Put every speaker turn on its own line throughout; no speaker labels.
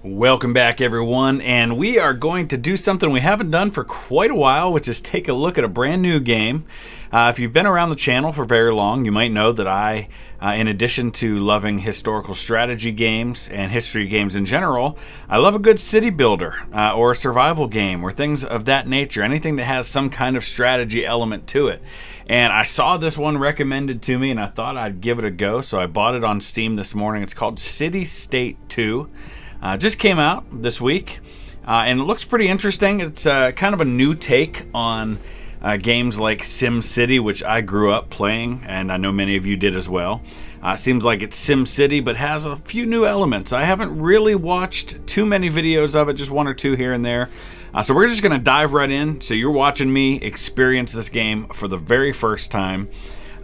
Welcome back, everyone, and we are going to do something we haven't done for quite a while, which is take a look at a brand new game. If you've been around the channel for very long, you might know that I, in addition to loving historical strategy games and history games in general, I love a good city builder or a survival game or things of that nature, anything that has some kind of strategy element to it. And I saw this one recommended to me, and I thought I'd give it a go, so I bought it on Steam this morning. It's called City State 2. Just came out this week, and it looks pretty interesting. It's kind of a new take on games like SimCity, which I grew up playing, and I know many of you did as well. Seems like it's SimCity, but has a few new elements. I haven't really watched too many videos of it, just one or two here and there. So we're just going to dive right in. So you're watching me experience this game for the very first time.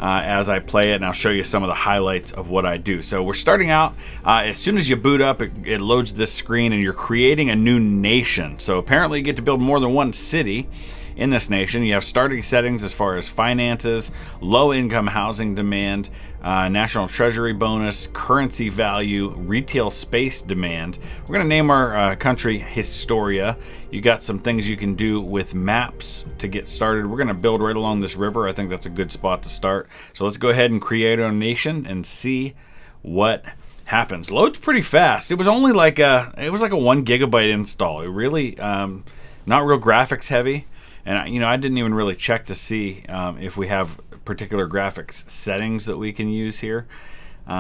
As I play it, and I'll show you some of the highlights of what I do. So we're starting out, as soon as you boot up, it loads this screen and you're creating a new nation. So apparently you get to build more than one city in this nation. You have starting settings as far as finances, low income housing demand, national treasury bonus, currency value, retail space demand. We're going to name our country Historia. You got some things you can do with maps to get started. We're going to build right along this river. I think that's a good spot to start. So let's go ahead and create our nation and see what happens. Loads pretty fast. It was only like a 1 gigabyte install. It really not real graphics heavy. And I didn't even really check to see if we have particular graphics settings that we can use here.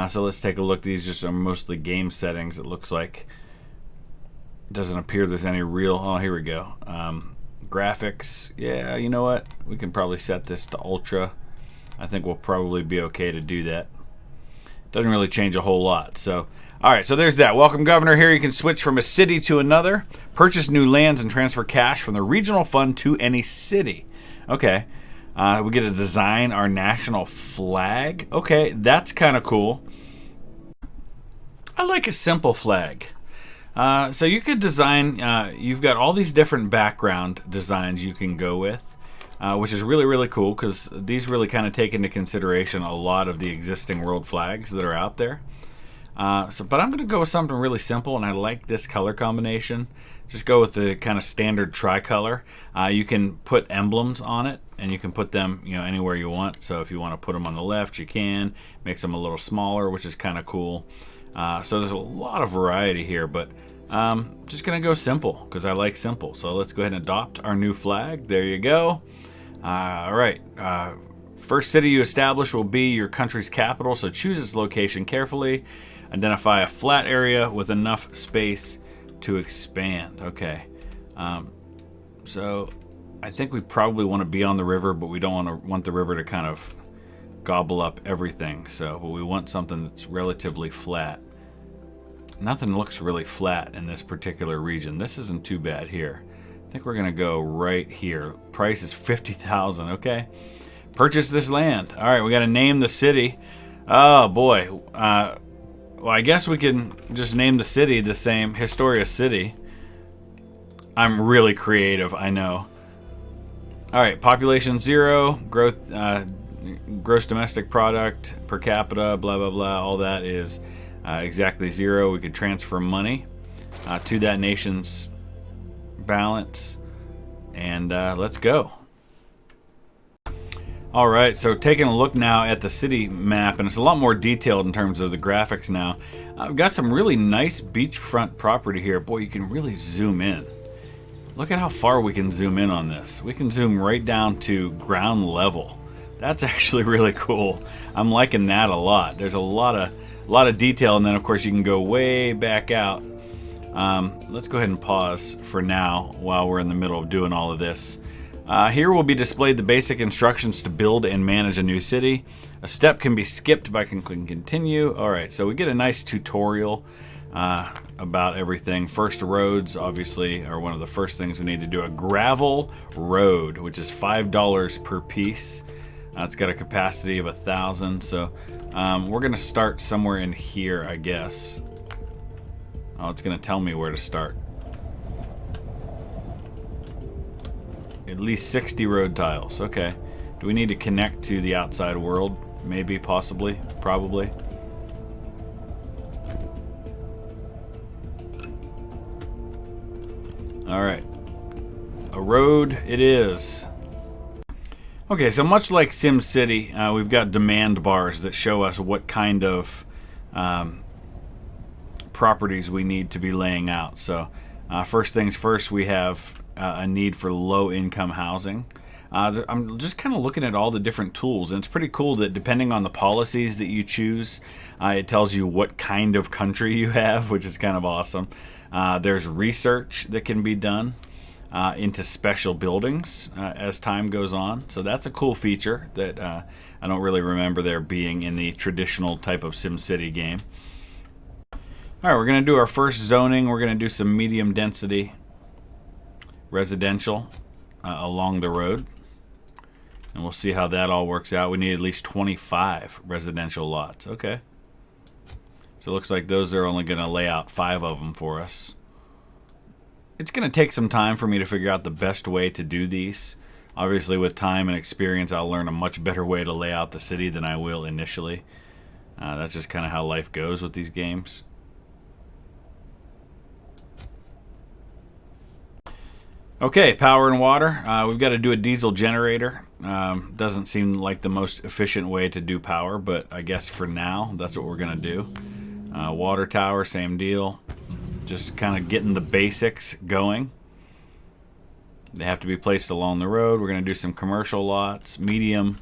So let's take a look. These just are mostly game settings. It looks like it doesn't appear there's any real. Oh, here we go. Graphics. Yeah, you know what? We can probably set this to ultra. I think we'll probably be okay to do that. Doesn't really change a whole lot. So, all right, so there's that. Welcome, Governor. Here you can switch from a city to another, purchase new lands, and transfer cash from the regional fund to any city. Okay. We get to design our national flag. Okay, that's kind of cool. I like a simple flag. So you could design, you've got all these different background designs you can go with, which is really, really cool because these really kind of take into consideration a lot of the existing world flags that are out there. But I'm going to go with something really simple, and I like this color combination. Just go with the kind of standard tricolor. You can put emblems on it, and you can put them anywhere you want. So if you want to put them on the left, you can. Makes them a little smaller, which is kind of cool. So there's a lot of variety here, but just going to go simple because I like simple. So let's go ahead and adopt our new flag. There you go. All right. First city you establish will be your country's capital, so choose its location carefully. Identify a flat area with enough space to expand. Okay. So I think we probably want to be on the river, but we don't want the river to kind of gobble up everything. But we want something that's relatively flat. Nothing looks really flat in this particular region. This isn't too bad here. I think we're going to go right here. Price is 50,000. Okay. Purchase this land. All right, we got to name the city. Oh boy. Well, I guess we can just name the city the same, Historia City. I'm really creative, I know. All right, population 0, growth, gross domestic product per capita, blah blah blah. All that is exactly 0. We could transfer money to that nation's balance, and let's go. All right, so taking a look now at the city map, and it's a lot more detailed in terms of the graphics now. I've got some really nice beachfront property here. Boy, you can really zoom in. Look at how far we can zoom in on this. We can zoom right down to ground level. That's actually really cool. I'm liking that a lot. There's a lot of detail, and then of course you can go way back out. Let's go ahead and pause for now while we're in the middle of doing all of this. Here will be displayed the basic instructions to build and manage a new city. A step can be skipped by clicking continue. Alright, so we get a nice tutorial about everything. First, roads obviously are one of the first things we need to do. A gravel road, which is $5 per piece. It's got a capacity of 1,000, so we're going to start somewhere in here, I guess. Oh, it's going to tell me where to start. At least 60 road tiles. Okay. Do we need to connect to the outside world? Maybe, possibly, probably. All right. A road it is. Okay, so much like SimCity, we've got demand bars that show us what kind of properties we need to be laying out. So first things first, we have a need for low-income housing. I'm just kind of looking at all the different tools, and it's pretty cool that depending on the policies that you choose, it tells you what kind of country you have, which is kind of awesome. There's research that can be done into special buildings as time goes on. So that's a cool feature that I don't really remember there being in the traditional type of SimCity game. All right, we're going to do our first zoning. We're going to do some medium density residential along the road. And we'll see how that all works out. We need at least 25 residential lots. Okay. So it looks like those are only going to lay out 5 of them for us. It's going to take some time for me to figure out the best way to do these. Obviously, with time and experience, I'll learn a much better way to lay out the city than I will initially. That's just kind of how life goes with these games. Okay, power and water. We've got to do a diesel generator. Doesn't seem like the most efficient way to do power, but I guess for now, that's what we're going to do. Water tower, same deal. Just kind of getting the basics going. They have to be placed along the road. We're going to do some commercial lots, medium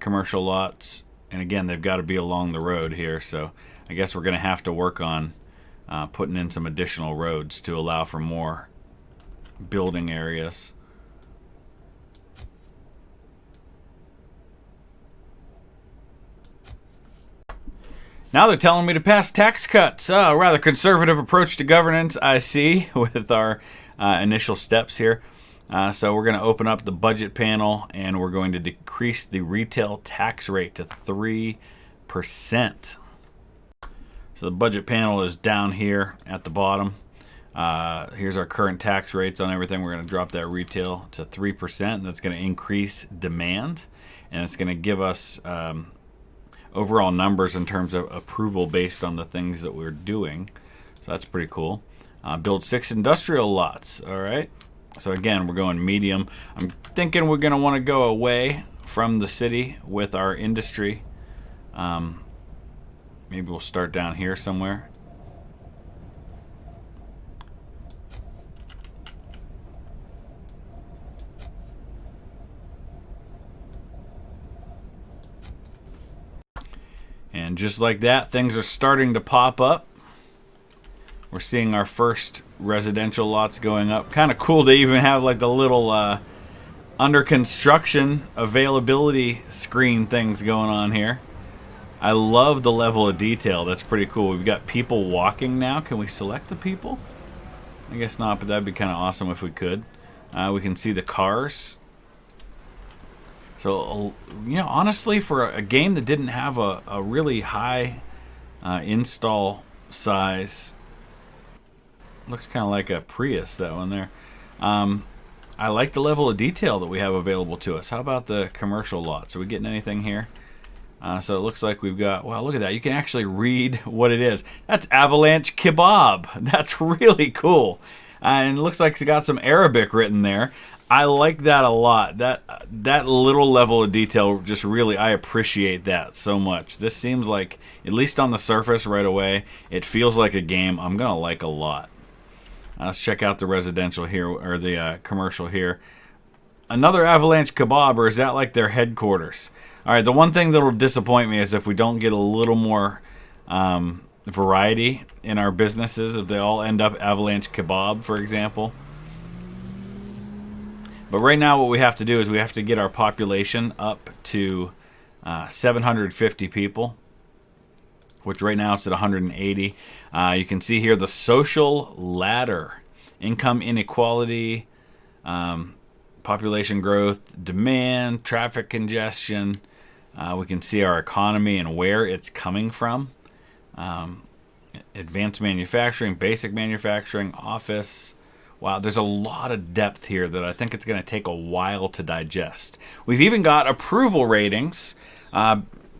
commercial lots. And again, they've got to be along the road here. So I guess we're going to have to work on putting in some additional roads to allow for more building areas. Now they're telling me to pass tax cuts. A rather conservative approach to governance, I see, with our initial steps here. So we're going to open up the budget panel, and we're going to decrease the retail tax rate to 3%. So the budget panel is down here at the bottom. Here's our current tax rates on everything. We're going to drop that retail to 3%. That's going to increase demand, and it's going to give us overall numbers in terms of approval based on the things that we're doing. So that's pretty cool. Build 6 industrial lots. All right. So again, we're going medium. I'm thinking we're going to want to go away from the city with our industry. Maybe we'll start down here somewhere. And just like that, things are starting to pop up. We're seeing our first residential lots going up. Kind of cool to even have like the little under construction availability screen things going on here. I love the level of detail. That's pretty cool. We've got people walking now. Can we select the people? I guess not, but that'd be kind of awesome if we could. We can see the cars. So, you know, honestly, for a game that didn't have a really high install size, looks kind of like a Prius, that one there. I like the level of detail that we have available to us. How about the commercial lots? Are we getting anything here? So it looks like we've got, well, look at that. You can actually read what it is. That's Avalanche Kebab. That's really cool. And it looks like it's got some Arabic written there. I like that a lot. That little level of detail, just really, I appreciate that so much. This seems like, at least on the surface right away, it feels like a game I'm going to like a lot. Let's check out the residential here, or the commercial here. Another Avalanche Kebab, or is that like their headquarters? All right, the one thing that will disappoint me is if we don't get a little more variety in our businesses, if they all end up Avalanche Kebab, for example. But right now what we have to do is we have to get our population up to 750 people, which right now it's at 180. You can see here the social ladder, income inequality, population growth, demand, traffic congestion. We can see our economy and where it's coming from. Advanced manufacturing, basic manufacturing, office. Wow, there's a lot of depth here that I think it's going to take a while to digest. We've even got approval ratings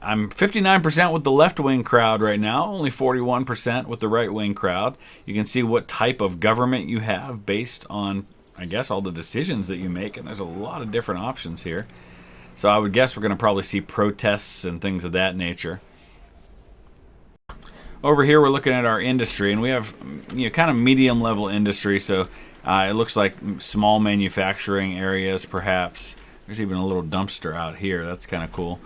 I'm 59% with the left-wing crowd right now, only 41% with the right-wing crowd. You can see what type of government you have based on, I guess, all the decisions that you make, and there's a lot of different options here. So I would guess we're going to probably see protests and things of that nature. Over here, we're looking at our industry, and we have kind of medium-level industry, so it looks like small manufacturing areas, perhaps. There's even a little dumpster out here. That's kind of cool.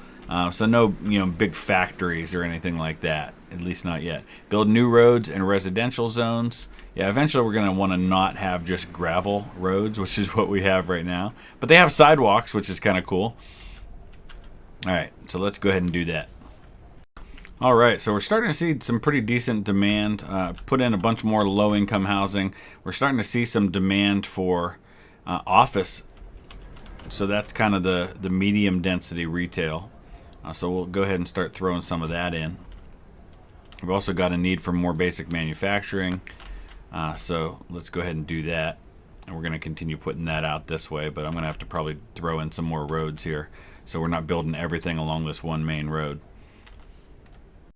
So no, big factories or anything like that, at least not yet. Build new roads and residential zones. Yeah, eventually we're going to want to not have just gravel roads, which is what we have right now. But they have sidewalks, which is kind of cool. All right, so let's go ahead and do that. All right, so we're starting to see some pretty decent demand. Put in a bunch more low-income housing. We're starting to see some demand for office. So that's kind of the medium density retail. So we'll go ahead and start throwing some of that in. We've also got a need for more basic manufacturing. So let's go ahead and do that. And we're going to continue putting that out this way, but I'm going to have to probably throw in some more roads here. So we're not building everything along this one main road.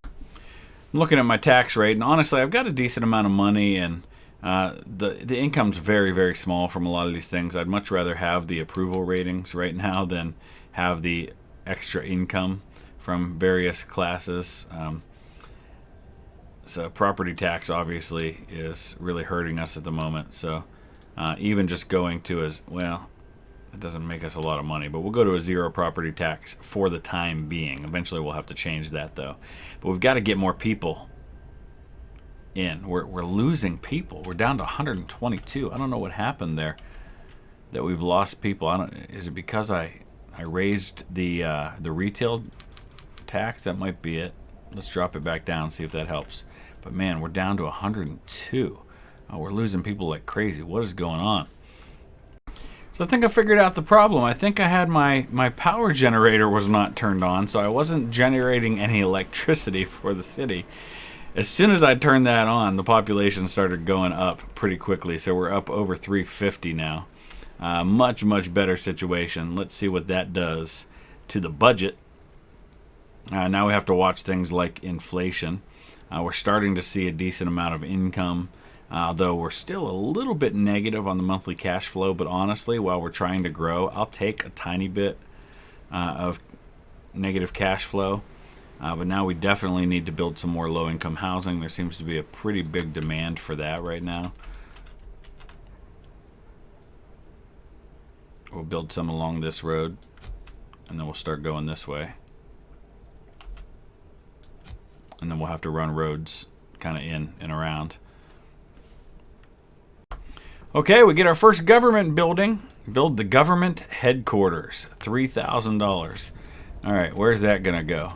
I'm looking at my tax rate, and honestly, I've got a decent amount of money, and the income's very, very small from a lot of these things. I'd much rather have the approval ratings right now than have the extra income from various classes. So property tax obviously is really hurting us at the moment. So even just going to it doesn't make us a lot of money, but we'll go to a 0 property tax for the time being. Eventually we'll have to change that though. But we've got to get more people in. We're losing people. We're down to 122. I don't know what happened there that we've lost people. Is it because I raised the retail tax? That might be it. Let's drop it back down, see if that helps. But man, we're down to 102. We're losing people like crazy. What is going on? So I think I figured out the problem. I think I had my power generator was not turned on, so I wasn't generating any electricity for the city. As soon as I turned that on, the population started going up pretty quickly. So we're up over 350 now. Much, much better situation. Let's see what that does to the budget. Now we have to watch things like inflation. We're starting to see a decent amount of income, though we're still a little bit negative on the monthly cash flow. But honestly, while we're trying to grow, I'll take a tiny bit of negative cash flow. But now we definitely need to build some more low-income housing. There seems to be a pretty big demand for that right now. We'll build some along this road, and then we'll start going this way. And then we'll have to run roads kind of in and around. Okay, we get our first government building. Build the government headquarters. $3,000. All right, where's that going to go?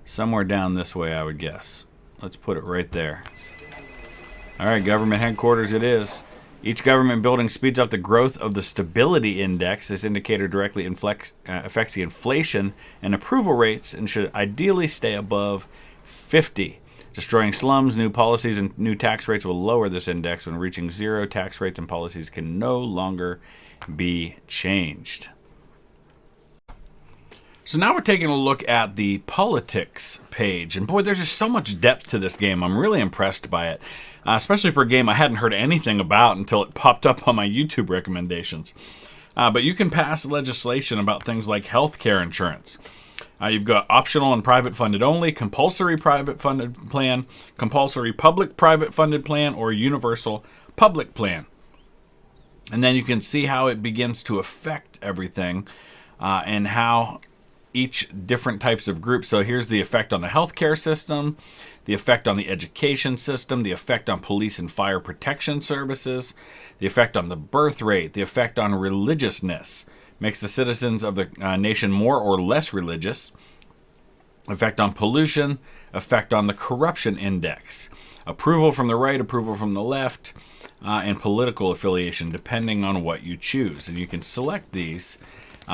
Somewhere down this way, I would guess. Let's put it right there. All right, government headquarters it is. Each government building speeds up the growth of the stability index. This indicator directly affects the inflation and approval rates and should ideally stay above 50. Destroying slums, new policies, and new tax rates will lower this index. When reaching 0, tax rates and policies can no longer be changed. So now we're taking a look at the politics page. And boy, there's just so much depth to this game. I'm really impressed by it, especially for a game I hadn't heard anything about until it popped up on my YouTube recommendations. But you can pass legislation about things like health care insurance. You've got optional and private funded only, compulsory private funded plan, compulsory public private funded plan, or universal public plan. And then you can see how it begins to affect everything and how each different types of groups. So here's the effect on the healthcare system, the effect on the education system, the effect on police and fire protection services, the effect on the birth rate, the effect on religiousness, makes the citizens of the nation more or less religious, effect on pollution, effect on the corruption index, approval from the right, approval from the left, and political affiliation, depending on what you choose. And you can select these.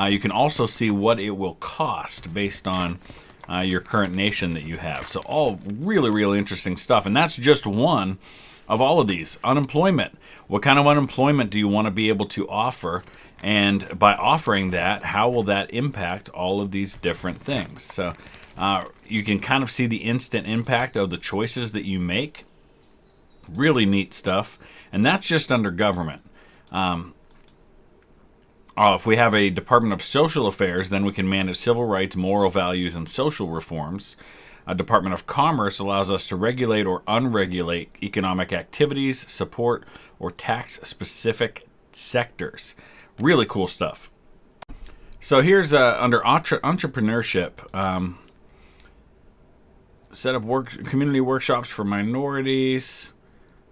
You can also see what it will cost based on your current nation that you have. So all really, really interesting stuff. And that's just one of all of these. Unemployment. What kind of unemployment do you want to be able to offer? And by offering that, how will that impact all of these different things? So You can kind of see the instant impact of the choices that you make. Really neat stuff. And that's just under government. If we have a Department of Social Affairs, then we can manage civil rights, moral values, and social reforms. A Department of Commerce allows us to regulate or unregulate economic activities, support, or tax specific sectors. Really cool stuff. So here's under entrepreneurship, set up community workshops for minorities.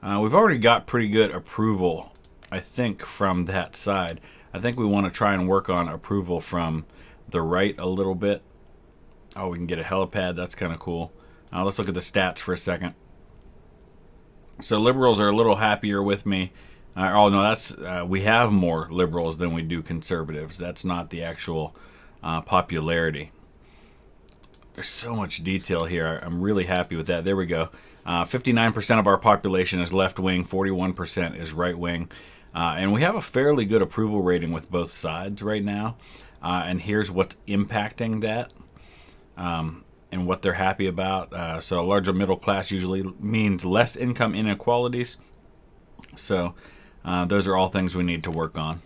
We've already got pretty good approval, I think, from that side. I think we want to try and work on approval from the right a little bit. Oh, we can get a helipad. That's kind of cool. Let's look at the stats for a second. So liberals are a little happier with me. Oh no, that's we have more liberals than we do conservatives. That's not the actual popularity. There's so much detail here. I'm really happy with that. There we go. 59% of our population is left wing. 41% is right wing. And we have a fairly good approval rating with both sides right now. And here's what's impacting that. And what they're happy about. So a larger middle class usually means less income inequalities. So those are all things we need to work on.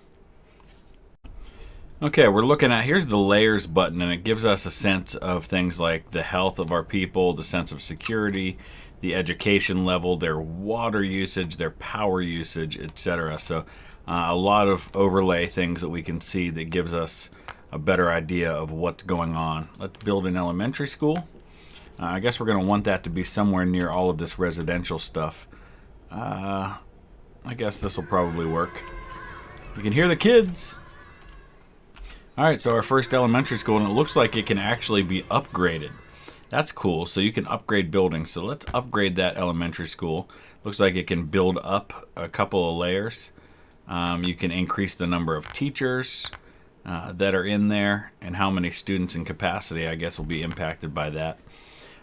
Okay, we're looking at, here's the layers button, and it gives us a sense of things like the health of our people, the sense of security, the education level, their water usage, their power usage, etc. So a lot of overlay things that we can see that gives us a better idea of what's going on. Let's build an elementary school. I guess we're going to want that to be somewhere near all of this residential stuff. I guess this will probably work. You can hear the kids. Alright, so our first elementary school, and it looks like it can actually be upgraded. That's cool, so you can upgrade buildings. So let's upgrade that elementary school. Looks like it can build up a couple of layers. You can increase the number of teachers that are in there, and how many students in capacity, I guess, will be impacted by that.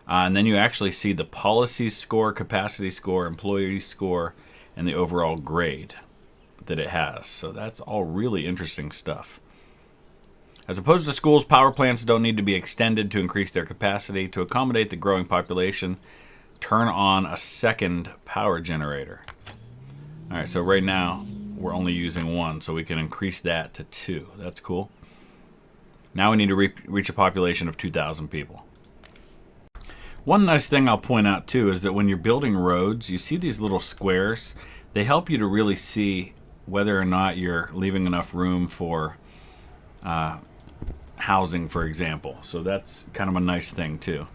And then you actually see the policy score, capacity score, employee score, and the overall grade that it has. So that's all really interesting stuff. As opposed to schools, power plants don't need to be extended to increase their capacity. To accommodate the growing population, turn on a second power generator. Alright, so right now we're only using one, so we can increase that to 2. That's cool. Now we need to reach a population of 2,000 people. One nice thing I'll point out too is that when you're building roads, you see these little squares. They help you to really see whether or not you're leaving enough room for housing, for example. So that's kind of a nice thing too.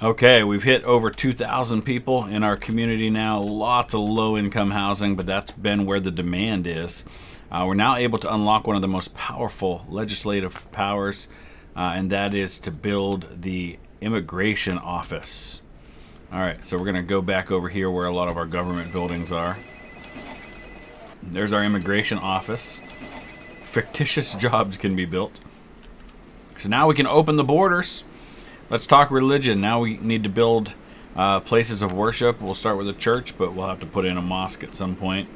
Okay, we've hit over 2,000 people in our community now. Lots of low-income housing, but that's been where the demand is. We're now able to unlock one of the most powerful legislative powers, and that is to build the immigration office. Alright, so we're going to go back over here where a lot of our government buildings are. There's our immigration office. Fictitious jobs can be built. So now we can open the borders. Let's talk religion. Now we need to build places of worship. We'll start with a church, but we'll have to put in a mosque at some point.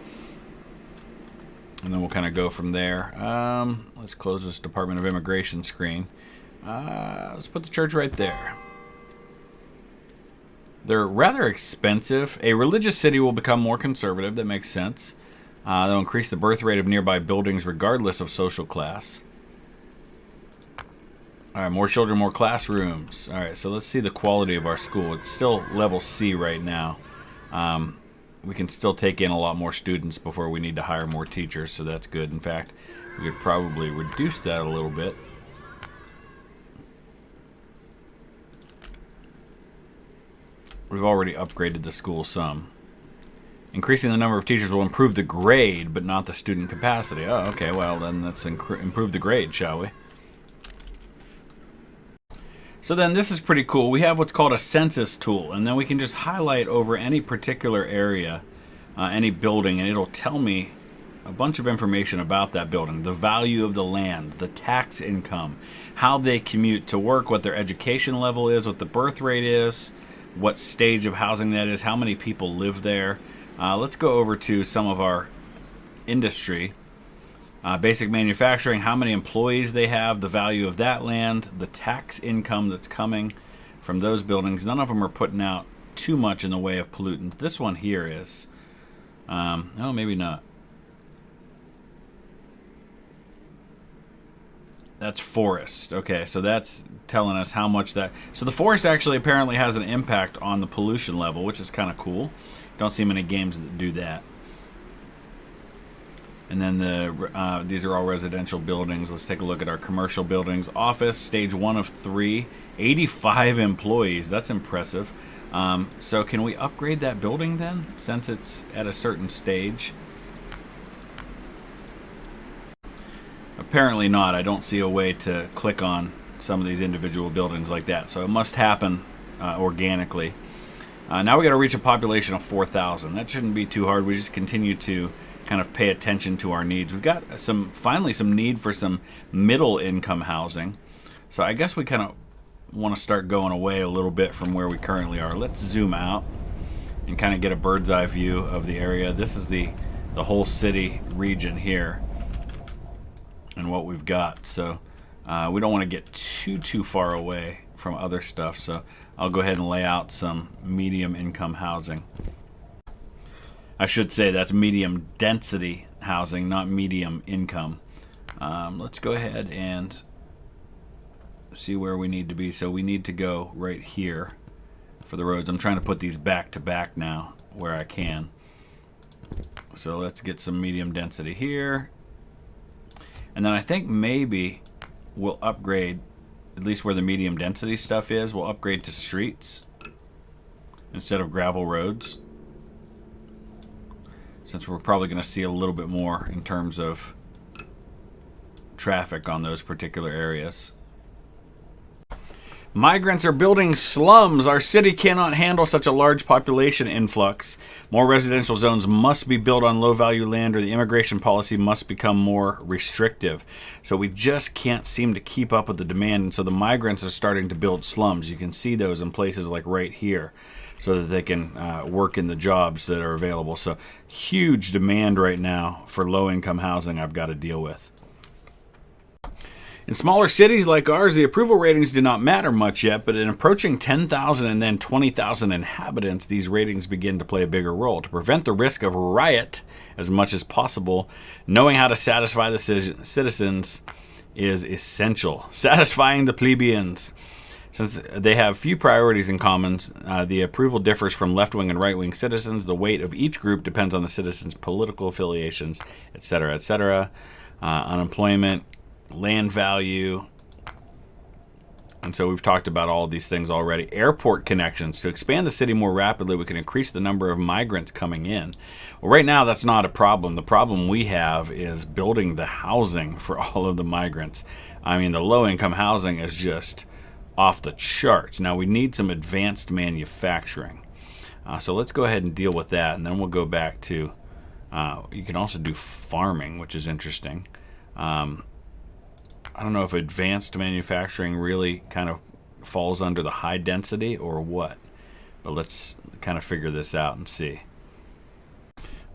And then we'll kind of go from there. Let's close this Department of Immigration screen. Let's put the church right there. They're rather expensive. A religious city will become more conservative. That makes sense. They'll increase the birth rate of nearby buildings regardless of social class. Alright, more children, more classrooms. Alright, so let's see the quality of our school. It's still level C right now. We can still take in a lot more students before we need to hire more teachers, so that's good. In fact, we could probably reduce that a little bit. We've already upgraded the school some. Increasing the number of teachers will improve the grade, but not the student capacity. Oh, okay, well then let's improve the grade, shall we? So then this is pretty cool. We have what's called a Census Tool, and then we can just highlight over any particular area, any building, and it'll tell me a bunch of information about that building, the value of the land, the tax income, how they commute to work, what their education level is, what the birth rate is, what stage of housing that is, how many people live there. Let's go over to some of our industry. Basic manufacturing, how many employees they have, the value of that land, the tax income that's coming from those buildings. None of them are putting out too much in the way of pollutants. This one here is. No, maybe not. That's forest. Okay, so that's telling us how much that... So the forest actually apparently has an impact on the pollution level, which is kind of cool. Don't see many games that do that. And then these are all residential buildings. Let's take a look at our commercial buildings. Office, stage 1 of 3. 85 employees. That's impressive. So can we upgrade that building then, since it's at a certain stage? Apparently not. I don't see a way to click on some of these individual buildings like that. So it must happen organically. Now we got to reach a population of 4,000. That shouldn't be too hard. We just continue to kind of pay attention to our needs. We've got finally some need for some middle income housing. So I guess we kind of want to start going away a little bit from where we currently are. Let's zoom out and kind of get a bird's eye view of the area. This is the whole city region here and what we've got. So we don't want to get too far away from other stuff. So I'll go ahead and lay out some medium income housing. I should say that's medium density housing, not medium income. Let's go ahead and see where we need to be. So we need to go right here for the roads. I'm trying to put these back to back now where I can. So let's get some medium density here. And then I think maybe we'll upgrade, at least where the medium density stuff is, we'll upgrade to streets instead of gravel roads, since we're probably going to see a little bit more in terms of traffic on those particular areas. Migrants are building slums. Our city cannot handle such a large population influx. More residential zones must be built on low-value land, or the immigration policy must become more restrictive. So we just can't seem to keep up with the demand, and so the migrants are starting to build slums. You can see those in places like right here, so that they can work in the jobs that are available. So huge demand right now for low-income housing I've got to deal with. In smaller cities like ours, the approval ratings do not matter much yet, but in approaching 10,000 and then 20,000 inhabitants, these ratings begin to play a bigger role. To prevent the risk of riot as much as possible, knowing how to satisfy the citizens is essential. Satisfying the plebeians. Since they have few priorities in common, the approval differs from left-wing and right-wing citizens. The weight of each group depends on the citizens' political affiliations, etc., etc. Unemployment, land value, and so we've talked about all of these things already. Airport connections. To expand the city more rapidly, we can increase the number of migrants coming in. Well, right now that's not a problem. The problem we have is building the housing for all of the migrants. I mean, the low-income housing is just off the charts. Now we need some advanced manufacturing. So let's go ahead and deal with that, and then we'll go back to, you can also do farming, which is interesting. I don't know if advanced manufacturing really kind of falls under the high density or what, but let's kind of figure this out and see.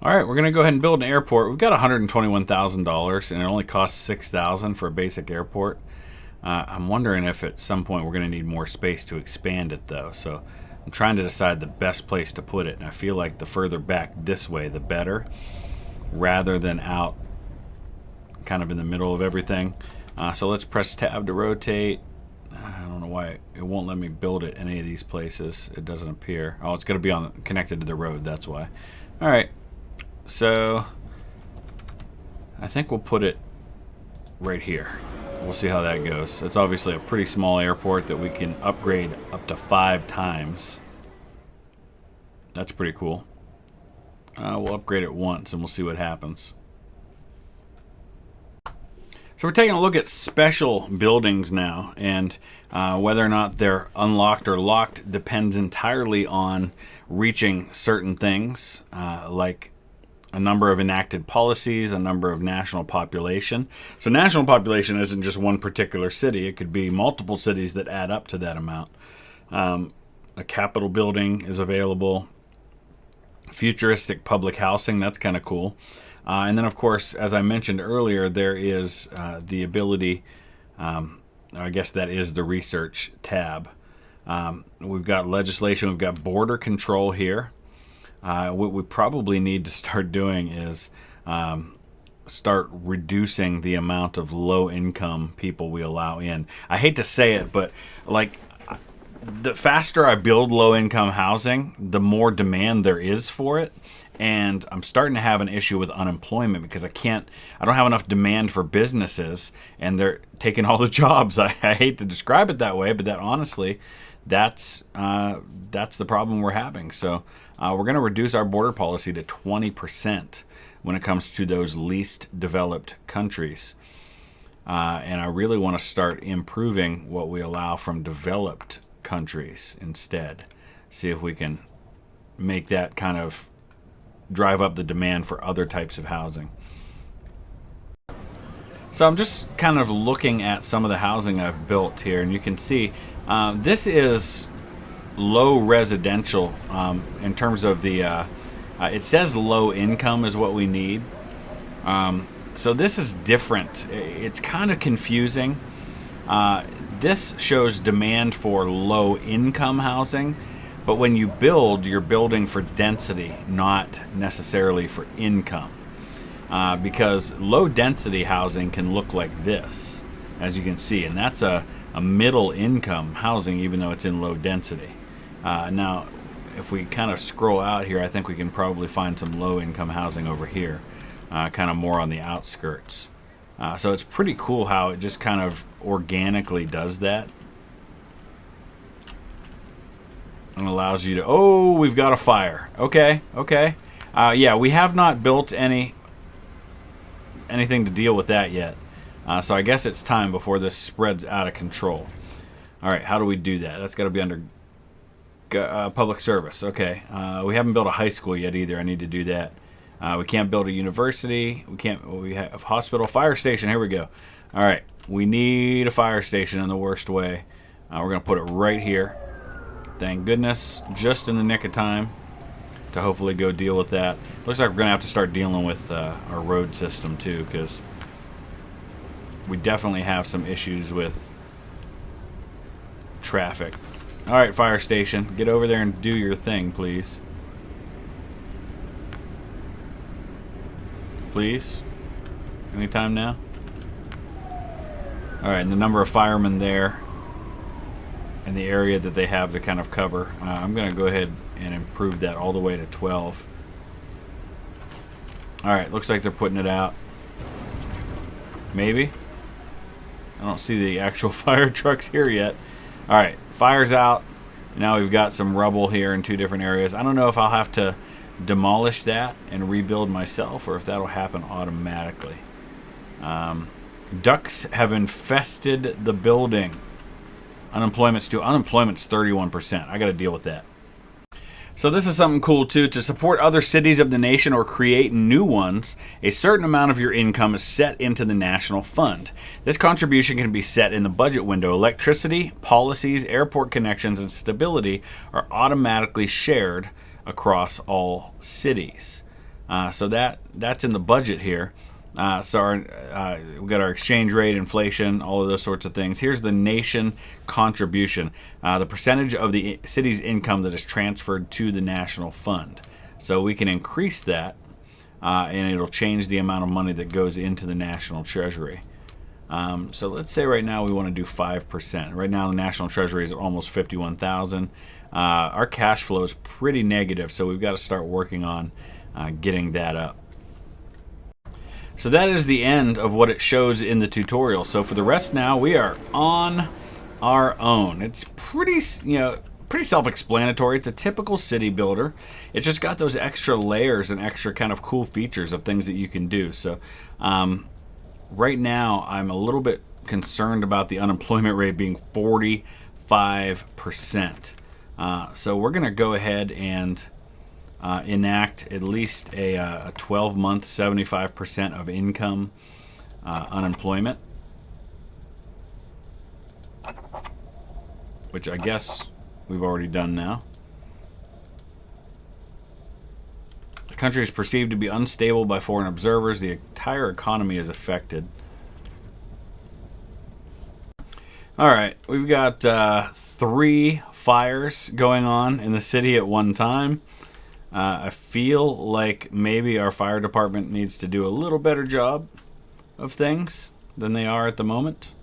All right, we're going to go ahead and build an airport. We've got $121,000, and it only costs $6,000 for a basic airport. I'm wondering if at some point we're going to need more space to expand it, though. So I'm trying to decide the best place to put it, and I feel like the further back this way, the better, rather than out kind of in the middle of everything. So let's press tab to rotate. I don't know why it won't let me build it in any of these places. It doesn't appear. Oh, it's going to be connected to the road. That's why. All right. So I think we'll put it right here. We'll see how that goes. It's obviously a pretty small airport that we can upgrade up to 5 times. That's pretty cool. We'll upgrade it once and we'll see what happens. So we're taking a look at special buildings now, and whether or not they're unlocked or locked depends entirely on reaching certain things, like a number of enacted policies, a number of national population. So national population isn't just one particular city. It could be multiple cities that add up to that amount. A capitol building is available. Futuristic public housing, that's kind of cool. And then, of course, as I mentioned earlier, there is the ability, I guess that is the research tab. We've got legislation, we've got border control here. What we probably need to start doing is start reducing the amount of low-income people we allow in. I hate to say it, but like the faster I build low-income housing, the more demand there is for it. And I'm starting to have an issue with unemployment because I don't have enough demand for businesses, and they're taking all the jobs. I hate to describe it that way, but that honestly, that's the problem we're having. So we're going to reduce our border policy to 20% when it comes to those least developed countries. And I really want to start improving what we allow from developed countries instead. See if we can make that kind of drive up the demand for other types of housing. So I'm just kind of looking at some of the housing I've built here, and you can see this is low residential in terms of the it says low income is what we need. So this is different. It's kind of confusing. This shows demand for low income housing, but when you build, you're building for density, not necessarily for income. Because low density housing can look like this, as you can see, and that's a middle income housing, even though it's in low density. Now, if we kind of scroll out here, I think we can probably find some low income housing over here, kind of more on the outskirts. So it's pretty cool how it just kind of organically does that. And allows you to, oh, we've got a fire. Okay. Yeah, we have not built anything to deal with that yet. So I guess it's time before this spreads out of control. All right, how do we do that? That's got to be under public service. Okay, we haven't built a high school yet either. I need to do that. We can't build a university. We have a hospital, fire station. Here we go. All right, we need a fire station in the worst way. We're going to put it right here. Thank goodness, just in the nick of time to hopefully go deal with that. Looks like we're going to have to start dealing with our road system too, because we definitely have some issues with traffic. All right, fire station, get over there and do your thing, please. Please? Anytime now? All right, and the number of firemen there and the area that they have to kind of cover. I'm going to go ahead and improve that all the way to 12. All right, looks like they're putting it out. Maybe? I don't see the actual fire trucks here yet. All right, fire's out. Now we've got some rubble here in two different areas. I don't know if I'll have to demolish that and rebuild myself or if that'll happen automatically. Ducks have infested the building. Unemployment's 31%. I got to deal with that. So this is something cool too. To support other cities of the nation or create new ones, a certain amount of your income is set into the national fund. This contribution can be set in the budget window. Electricity, policies, airport connections, and stability are automatically shared across all cities. So that's in the budget here. So we've got our exchange rate, inflation, all of those sorts of things. Here's the nation contribution, the percentage of the city's income that is transferred to the national fund. So we can increase that, and it'll change the amount of money that goes into the national treasury. So let's say right now we want to do 5%. Right now the national treasury is at almost 51,000. Our cash flow is pretty negative, so we've got to start working on getting that up. So that is the end of what it shows in the tutorial. So for the rest now, we are on our own. It's pretty self-explanatory. It's a typical city builder. It's just got those extra layers and extra kind of cool features of things that you can do. So right now, I'm a little bit concerned about the unemployment rate being 45%. So we're going to go ahead and enact at least a 12-month 75% of income unemployment, which I guess we've already done now. The country is perceived to be unstable by foreign observers. The entire economy is affected. Alright, we've got 3 fires going on in the city at one time. I feel like maybe our fire department needs to do a little better job of things than they are at the moment.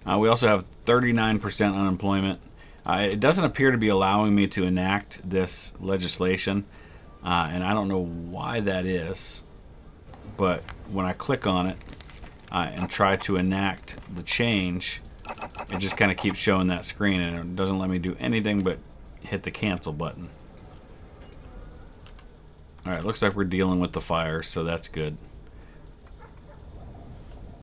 We also have 39% unemployment. It doesn't appear to be allowing me to enact this legislation, and I don't know why that is, but when I click on it and try to enact the change, it just kind of keeps showing that screen, and it doesn't let me do anything but hit the cancel button. Alright, looks like we're dealing with the fires, so that's good.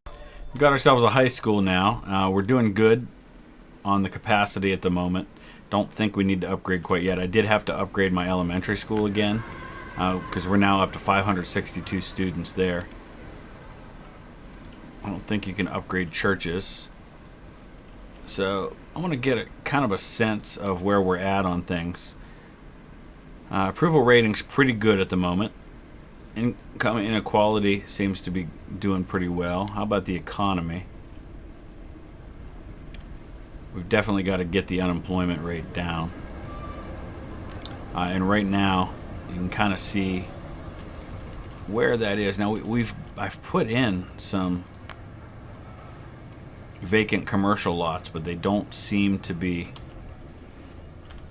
We've got ourselves a high school now. We're doing good on the capacity at the moment. Don't think we need to upgrade quite yet. I did have to upgrade my elementary school again, because we're now up to 562 students there. I don't think you can upgrade churches. So I want to get kind of a sense of where we're at on things. Approval rating's pretty good at the moment. Income inequality seems to be doing pretty well. How about the economy? We've definitely got to get the unemployment rate down. And right now, you can kind of see where that is. Now I've put in some vacant commercial lots, but they don't seem to be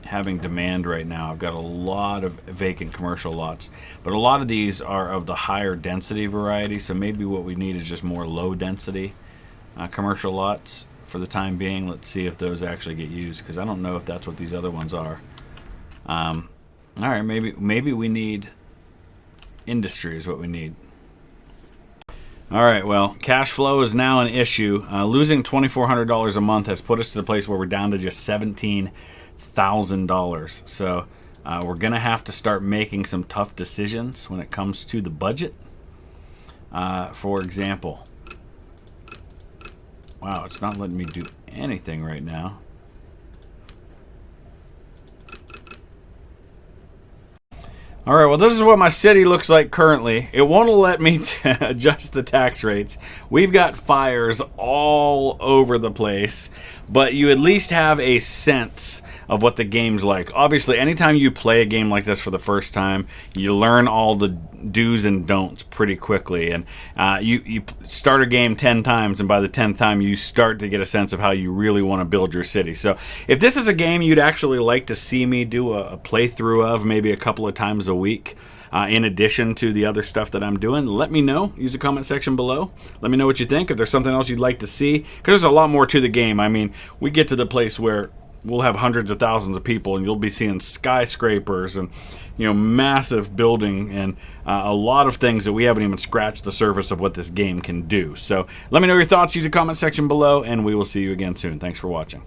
having demand right now. I've got a lot of vacant commercial lots, but a lot of these are of the higher density variety, so maybe what we need is just more low density commercial lots for the time being. Let's see if those actually get used, because I don't know if that's what these other ones are. Alright, maybe we need industry is what we need. Alright, well, cash flow is now an issue. Losing $2,400 a month has put us to the place where we're down to just $17,000. So we're going to have to start making some tough decisions when it comes to the budget. For example, wow, it's not letting me do anything right now. Alright, well, this is what my city looks like currently. It won't let me adjust the tax rates. We've got fires all over the place, but you at least have a sense of what the game's like. Obviously, anytime you play a game like this for the first time, you learn all the do's and don'ts pretty quickly. And you start a game 10 times, and by the 10th time, you start to get a sense of how you really want to build your city. So if this is a game you'd actually like to see me do a playthrough of, maybe a couple of times a week, in addition to the other stuff that I'm doing, let me know. Use the comment section below. Let me know what you think. If there's something else you'd like to see, because there's a lot more to the game. I mean, we get to the place where we'll have hundreds of thousands of people, and you'll be seeing skyscrapers and, you know, massive building and a lot of things that we haven't even scratched the surface of what this game can do. So let me know your thoughts. Use the comment section below, and we will see you again soon. Thanks for watching.